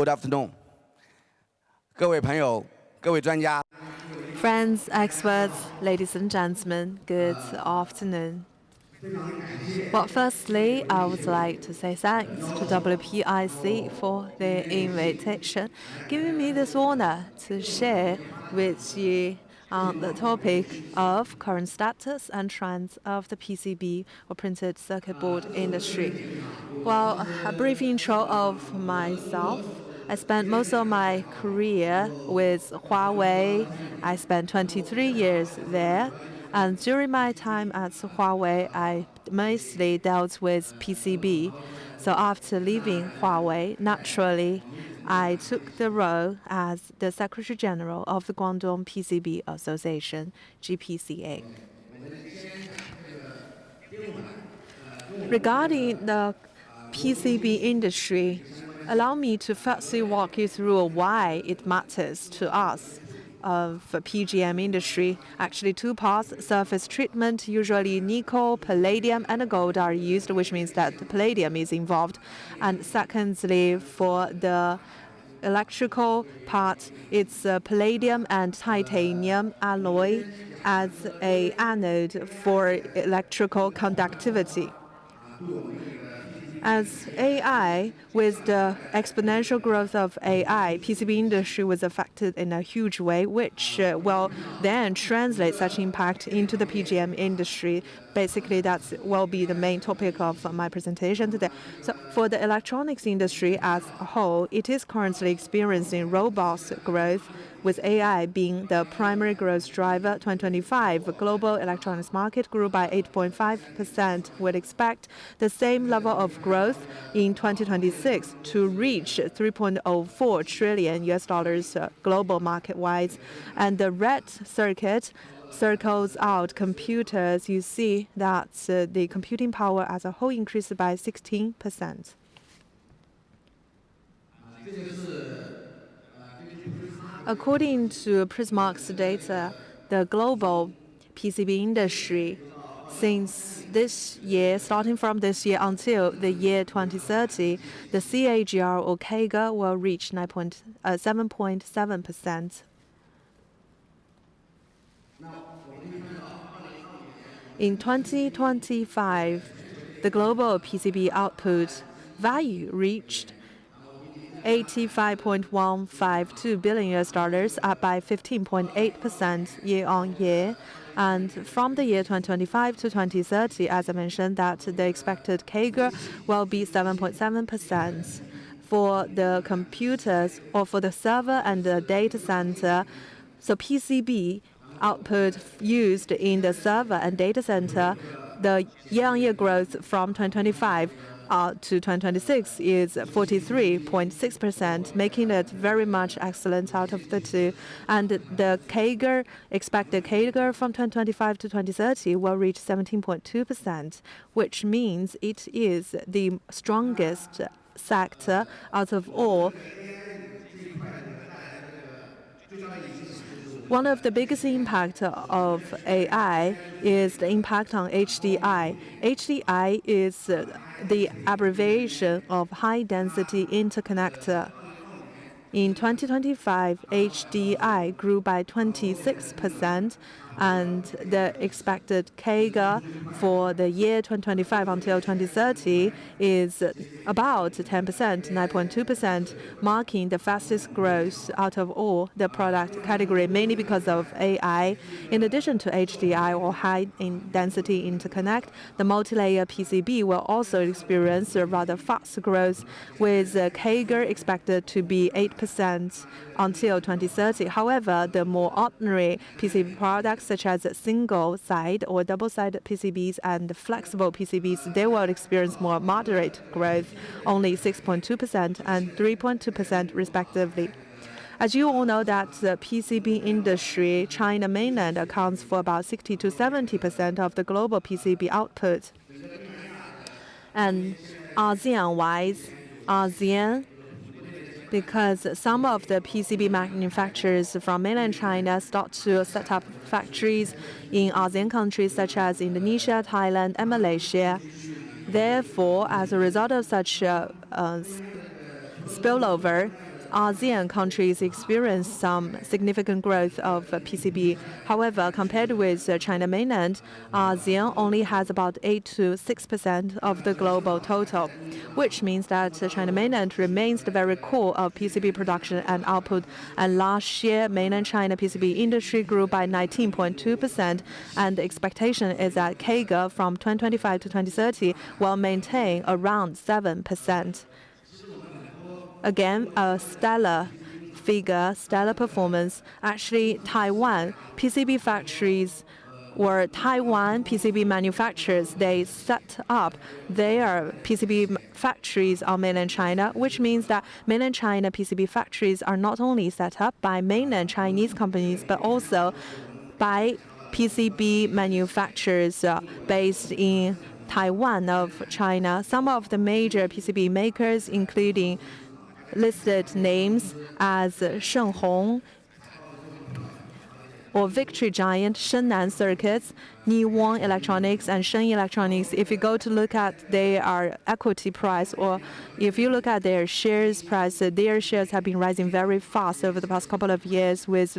Good afternoon，各位朋友、各位专家。Friends, experts, ladies and gentlemen, good afternoon. Well, firstly, I would like to say thanks to WPIC for their invitation, giving me this honor to share with you on the topic of current status and trends of the PCB or printed circuit board industry. Well, a brief intro of myself. I spent most of my career with Huawei. I spent 23 years there. And during my time at Huawei, I mostly dealt with PCB. So after leaving Huawei, naturally, I took the role as the Secretary General of the Guangdong PCB Association, GPCA. Regarding the PCB industry, allow me to firstly walk you through why it matters to us of PGM industry. Actually, two parts: surface treatment, usually nickel, palladium, and gold are used, which means that the palladium is involved. And secondly, for the electrical part, it's palladium and titanium alloy as a anode for electrical conductivity. As AI, with the exponential growth of AI, PCB industry was affected in a huge way, which will then translate such impact into the PGM industry. Basically, that will be the main topic of my presentation today. So for the electronics industry as a whole, it is currently experiencing robust growth, with AI being the primary growth driver. 2025 global electronics market grew by 8.5%. We'd expect the same level of growth in 2026 to reach $3.04 trillion global market-wise. And the red circuit circles out computers. You see that the computing power as a whole increased by 16%. According to Prismark's data, the global PCB industry, since this year, starting from this year until the year 2030, the CAGR or CAGR will reach 7.7%. In 2025, the global PCB output value reached $85.152 billion, up by 15.8% year-on-year. And from the year 2025 to 2030, as I mentioned, that the expected CAGR will be 7.7%. For the computers or for the server and the data center, so PCB output used in the server and data center, the year-on-year growth from 2025 to 2026 is 43.6%, making it very much excellent out of the two. And the CAGR, expected CAGR from 2025 to 2030 will reach 17.2%, which means it is the strongest sector out of all. One of the biggest impacts of AI is the impact on HDI. HDI is the abbreviation of high-density interconnector. In 2025, HDI grew by 26%, and the expected CAGR for the year 2025 until 2030 is about 10%, 9.2%, marking the fastest growth out of all the product category, mainly because of AI. In addition to HDI or high-density interconnect, the multi-layer PCB will also experience a rather fast growth, with CAGR expected to be 8% until 2030. However, the more ordinary PCB products, such as single-side or double-sided PCBs and flexible PCBs, they will experience more moderate growth, only 6.2% and 3.2% respectively. As you all know, that the PCB industry, China mainland accounts for about 60 to 70% of the global PCB output. And ASEAN-wise, because some of the PCB manufacturers from mainland China start to set up factories in ASEAN countries such as Indonesia, Thailand, and Malaysia. Therefore, as a result of such spillover, ASEAN countries experience some significant growth of PCB. However, compared with China mainland, ASEAN only has about 8 to 6% of the global total, which means that China mainland remains the very core of PCB production and output. And last year, mainland China PCB industry grew by 19.2%, and the expectation is that CAGR from 2025 to 2030 will maintain around 7%. Again, a stellar figure, stellar performance. Actually, Taiwan PCB factories or Taiwan PCB manufacturers, they set up their PCB factories on mainland China, which means that mainland China PCB factories are not only set up by mainland Chinese companies, but also by PCB manufacturers based in Taiwan of China. Some of the major PCB makers, including listed names as Shenghong or Victory Giant, Shennan Circuits, Niwon Electronics, and Shen Electronics. If you go to look at their equity price, or if you look at their shares price, their shares have been rising very fast over the past couple of years with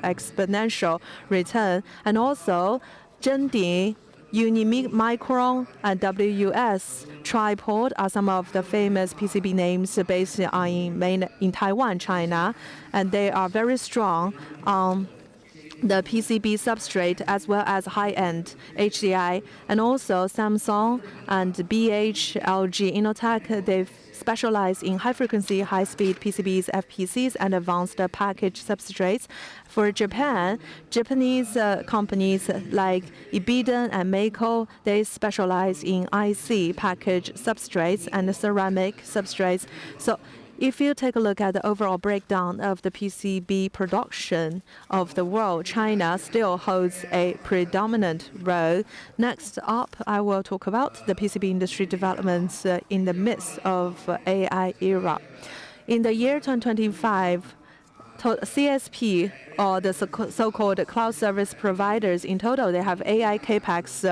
exponential return. And also, Zhendi, Unimicron, and WUS Tripod are some of the famous PCB names based in Taiwan, China, and they are very strong on the PCB substrate as well as high-end HDI, and also Samsung and BH, LG, Innotech, they've specialized in high-frequency, high-speed PCBs, FPCs, and advanced package substrates. For Japan, Japanese companies like Ibiden and Meiko, they specialize in IC package substrates and ceramic substrates. So if you take a look at the overall breakdown of the PCB production of the world, China still holds a predominant role. Next up, I will talk about the PCB industry developments in the midst of AI era. In the year 2025, CSP, or the so-called cloud service providers, in total, they have AI capex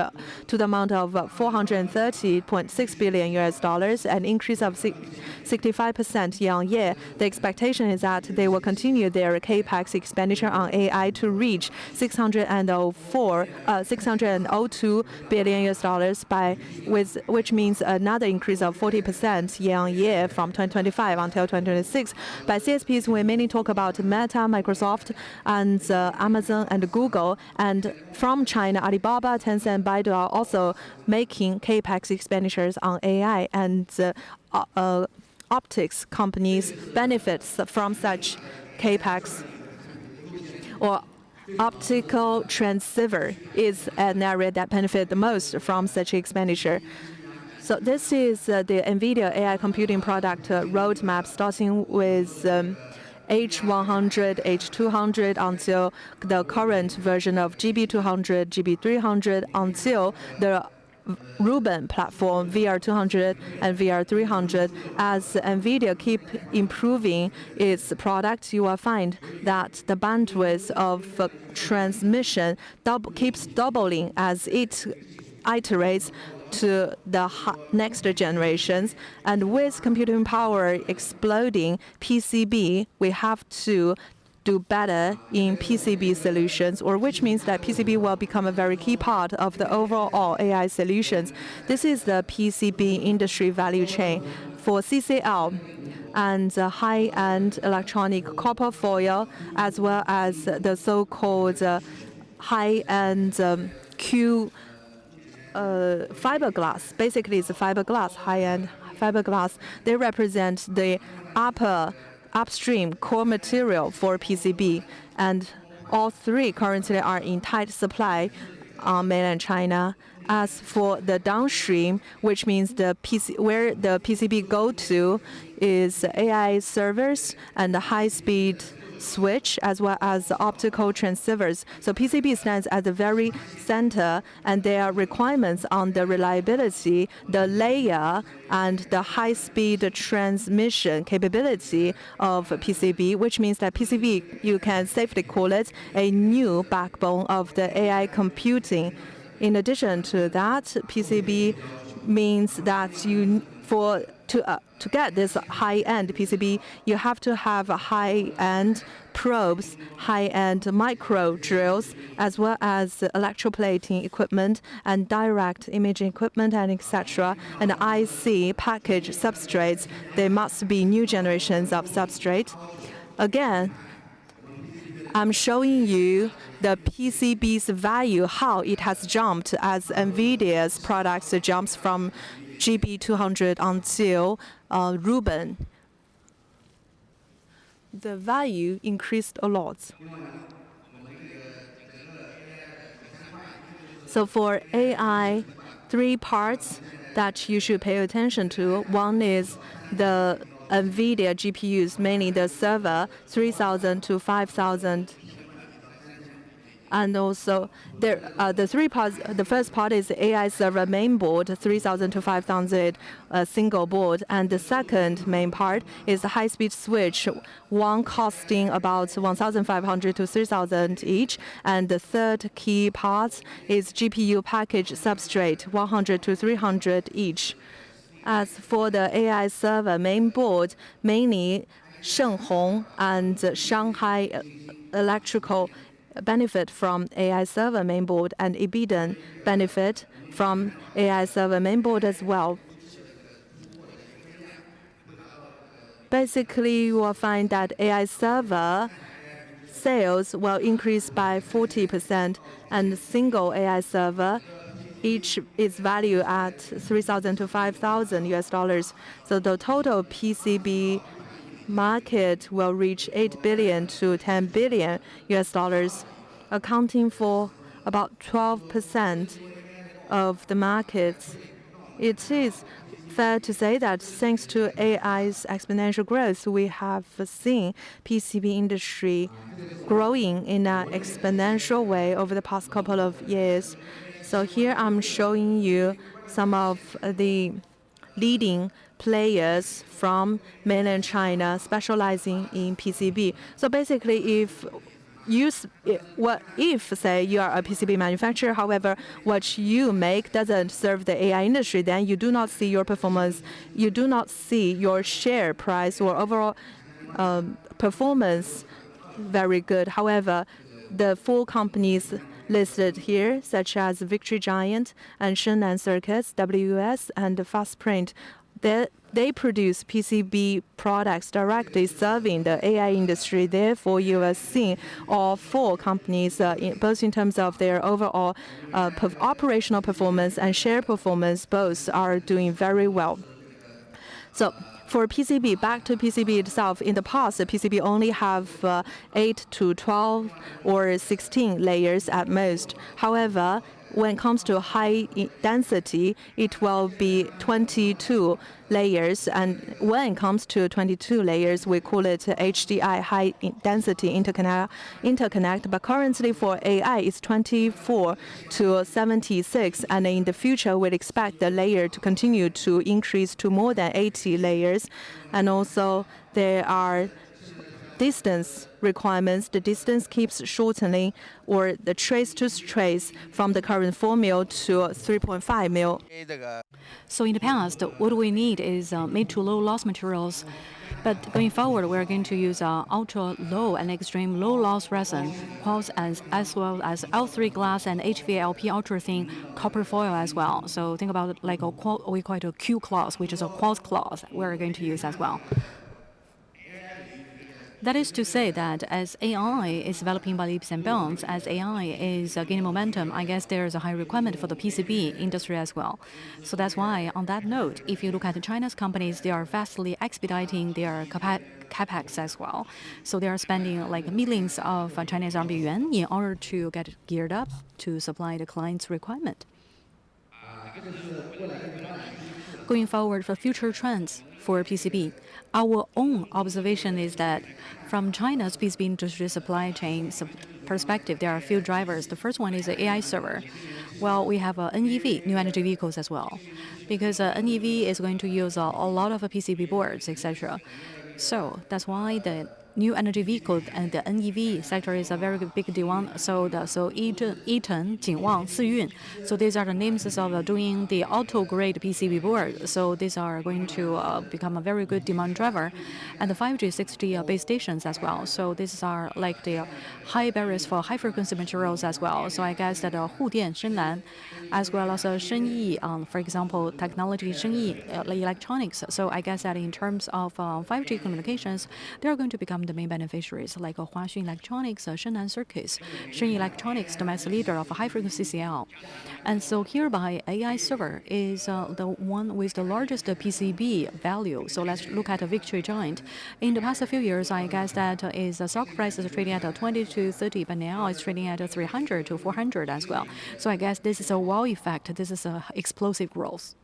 to the amount of $430.6 billion, an increase of 65% year-on-year. The expectation is that they will continue their capex expenditure on AI to reach $602 billion which means another increase of 40% year-on-year from 2025 until 2026. By CSPs, we mainly talk about Meta, Microsoft, and Amazon and Google. And from China, Alibaba, Tencent, Baidu are also making capex expenditures on AI, and optics companies benefit from such capex. Or optical transceiver is an area that benefits the most from such expenditure. So this is the NVIDIA AI computing product roadmap, starting with H100, H200 until the current version of GB200, GB300, until the Rubin platform, VR200 and VR300. As NVIDIA keep improving its products, you will find that the bandwidth of transmission keeps doubling as it iterates to the next generations. And with computing power exploding, PCB, we have to do better in PCB solutions, or which means that PCB will become a very key part of the overall AI solutions. This is the PCB industry value chain. For CCL and high-end electronic copper foil, as well as the so-called high-end Q fiberglass. Basically, it's a fiberglass, high-end fiberglass. They represent the upstream core material for PCB, and all three currently are in tight supply on mainland China. As for the downstream, which means where the PCB go to is AI servers and the high-speed switch, as well as optical transceivers. So PCB stands at the very center, and there are requirements on the reliability, the layer, and the high-speed transmission capability of PCB, which means that PCB, you can safely call it a new backbone of the AI computing. In addition to that, PCB means that for to get this high-end PCB, you have to have high-end probes, high-end micro drills, as well as electroplating equipment and direct imaging equipment, and etc. And IC package substrates. There must be new generations of substrate. Again, I'm showing you the PCB's value, how it has jumped as NVIDIA's products jumps from GB200 until Rubin. The value increased a lot. So for AI, 3 parts that you should pay attention to. One is the NVIDIA GPUs, mainly the server, 3,000 to 5,000. And also, the 3 parts. The first part is the AI server main board, 3,000 to 5,000 single board, and the second main part is the high-speed switch, one costing about 1,500 to 3,000 each, and the third key part is GPU package substrate, 100 to 300 each. As for the AI server main board, mainly Shenghong and Shanghai Electrical benefit from AI server mainboard, and Ibiden benefit from AI server mainboard as well. Basically, you will find that AI server sales will increase by 40%, and single AI server each is valued at 3,000 to 5,000 US dollars. So the total PCB market will reach 8 billion to 10 billion US dollars, accounting for about 12% of the market. It is fair to say that thanks to AI's exponential growth, we have seen PCB industry growing in an exponential way over the past couple of years. So here I'm showing you some of the leading players from mainland China specializing in PCB. So basically, if say you are a PCB manufacturer, however, what you make doesn't serve the AI industry, then you do not see your performance, you do not see your share price or overall performance very good. However, the 4 companies listed here, such as Victory Giant and Shenan Circuits, WS, and Fastprint, they produce PCB products directly serving the AI industry. Therefore, you are seeing all 4 companies, both in terms of their overall operational performance and share performance, both are doing very well. So for PCB, back to PCB itself, in the past, the PCB only have 8 to 12 or 16 layers at most. However, when it comes to high density, it will be 22 layers. And when it comes to 22 layers, we call it HDI, high density interconnect. But currently for AI, it's 24 to 76. And in the future, we'll expect the layer to continue to increase to more than 80 layers. And also, there are distance requirements. The distance keeps shortening, or the trace to trace from the current 4 mil to 3.5 mil. So in the past, what we need is mid to low loss materials. But going forward, we're going to use ultra low and extreme low loss resin, quartz, as well as L3 glass and HVLP ultra thin copper foil as well. So think about it like we call it a Q cloth, which is a quartz cloth we're going to use as well. That is to say that as AI is developing by leaps and bounds, as AI is gaining momentum, I guess there is a high requirement for the PCB industry as well. So that's why, on that note, if you look at China's companies, they are vastly expediting their capex as well. So they are spending like millions of Chinese RMB yuan in order to get geared up to supply the client's requirement. Going forward for future trends for PCB, our own observation is that from China's PCB industry supply chain perspective, there are a few drivers. The first one is the AI server. Well, we have NEV, new energy vehicles as well, because NEV is going to use a lot of PCB boards, etc. So that's why the new energy vehicle and the NEV sector is a very big demand. So Eaton, Jingwang, Siyun. So these are the names of doing the auto grade PCB board. So these are going to become a very good demand driver, and the 5G, 6G base stations as well. So these are like the high barriers for high frequency materials as well. So I guess that Hudian, Shenlan, as well as Shenyi, for example, technology Shenyi electronics. So I guess that in terms of 5G communications, they are going to become the main beneficiaries, like Huaxun Electronics, Shennan Circuits, Shenyi Electronics, domestic leader of high frequency CL. And so hereby, AI server is the one with the largest PCB value. So let's look at a victory giant. In the past few years, I guess that is the stock price is trading at 20 to 30, but now it's trading at 300 to 400 as well. So I guess this is a wow effect. This is a explosive growth.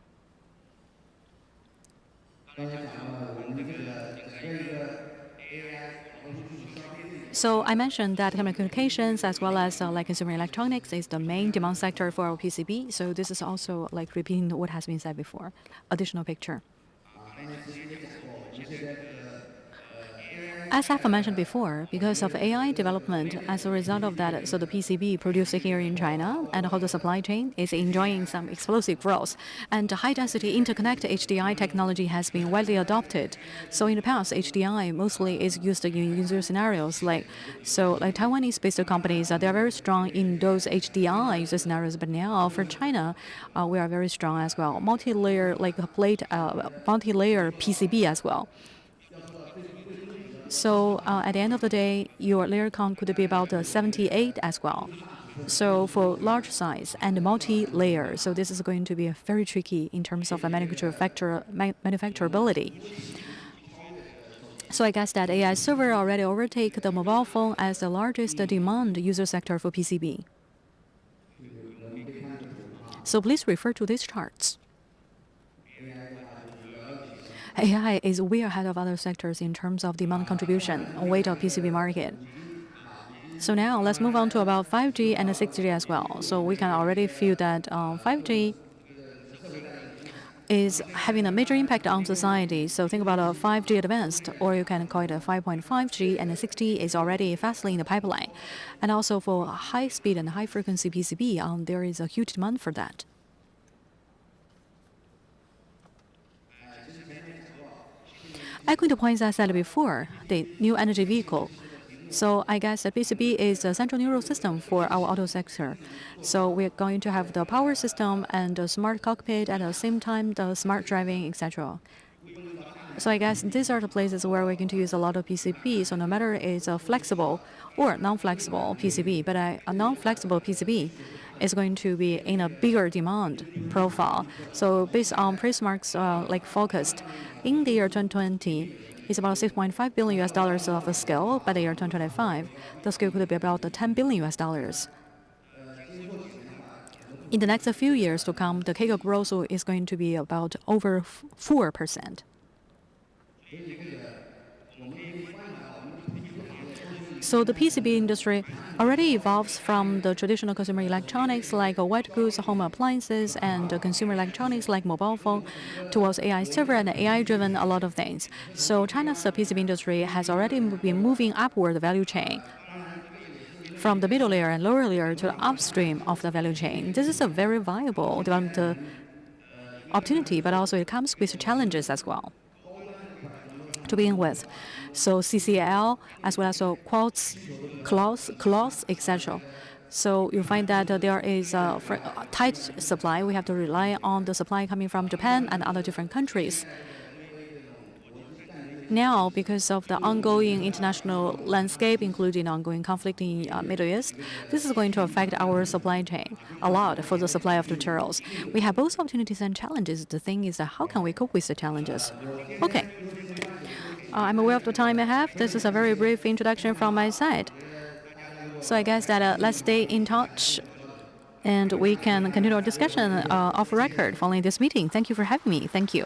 So I mentioned that communications as well as like consumer electronics is the main demand sector for our PCB. So this is also like repeating what has been said before. Additional picture. As I've mentioned before, because of AI development, as a result of that, so the PCB produced here in China and how the supply chain is enjoying some explosive growth. And high-density interconnect HDI technology has been widely adopted. So in the past, HDI mostly is used in user scenarios like Taiwanese-based companies. They are very strong in those HDI user scenarios. But now for China, we are very strong as well. Multi-layer like a plate, multi-layer PCB as well. So at the end of the day, your layer count could be about 78 as well. So for large size and multi-layer, so this is going to be very tricky in terms of manufacturability. So I guess that AI server already overtake the mobile phone as the largest demand user sector for PCB. So please refer to these charts. AI is way ahead of other sectors in terms of demand contribution, weight of PCB market. So now let's move on to about 5G and 6G as well. So we can already feel that 5G is having a major impact on society. So think about a 5G advanced, or you can call it a 5.5G, and 6G is already fastly in the pipeline. And also for high speed and high frequency PCB, there is a huge demand for that. Echoing the points I said before, the new energy vehicle. So I guess the PCB is a central neural system for our auto sector. So we're going to have the power system and the smart cockpit at the same time, the smart driving, etc. So I guess these are the places where we're going to use a lot of PCB. So no matter it's a flexible or non-flexible PCB, but a non-flexible PCB is going to be in a bigger demand profile. So based on Prismark's forecast, in the year 2020, it's about $6.5 billion of a scale. By the year 2025, the scale could be about $10 billion. In the next few years to come, the CAGR growth is going to be about over 4%. So the PCB industry already evolves from the traditional consumer electronics like white goods, home appliances, and consumer electronics like mobile phone towards AI server and AI-driven a lot of things. So China's PCB industry has already been moving upward the value chain from the middle layer and lower layer to the upstream of the value chain. This is a very viable development opportunity, but also it comes with challenges as well. To begin with, so CCL as well as quartz, cloth, etc. So you find that there is a tight supply. We have to rely on the supply coming from Japan and other different countries. Now, because of the ongoing international landscape, including ongoing conflict in Middle East, this is going to affect our supply chain a lot for the supply of materials. We have both opportunities and challenges. The thing is, how can we cope with the challenges? Okay. I'm aware of the time I have. This is a very brief introduction from my side. So I guess that let's stay in touch and we can continue our discussion off record following this meeting. Thank you for having me. Thank you.